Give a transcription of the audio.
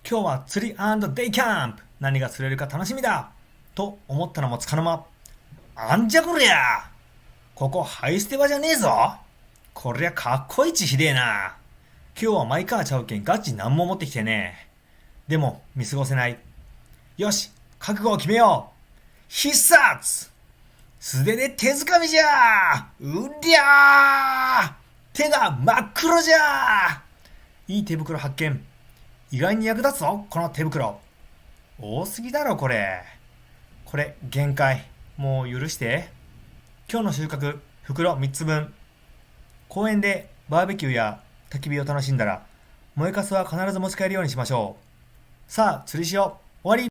今日は釣り&デイキャンプ。何が釣れるか楽しみだと思ったのもつかの間。あんじゃこりゃ、ここハイステ場じゃねえぞ。こりゃかっこいいちひでえな。今日はマイカーちゃうけんガチなんも持ってきてねえ。でも見過ごせない。よし、覚悟を決めよう。必殺、素手で手づかみじゃ。うりゃー、手が真っ黒じゃ。いい手袋発見。意外に役立つぞ、この手袋。多すぎだろ、これ。これ、限界。もう許して。今日の収穫、袋3つ分。公園でバーベキューや焚き火を楽しんだら、燃えかすは必ず持ち帰るようにしましょう。さあ、釣りしよう。終わり。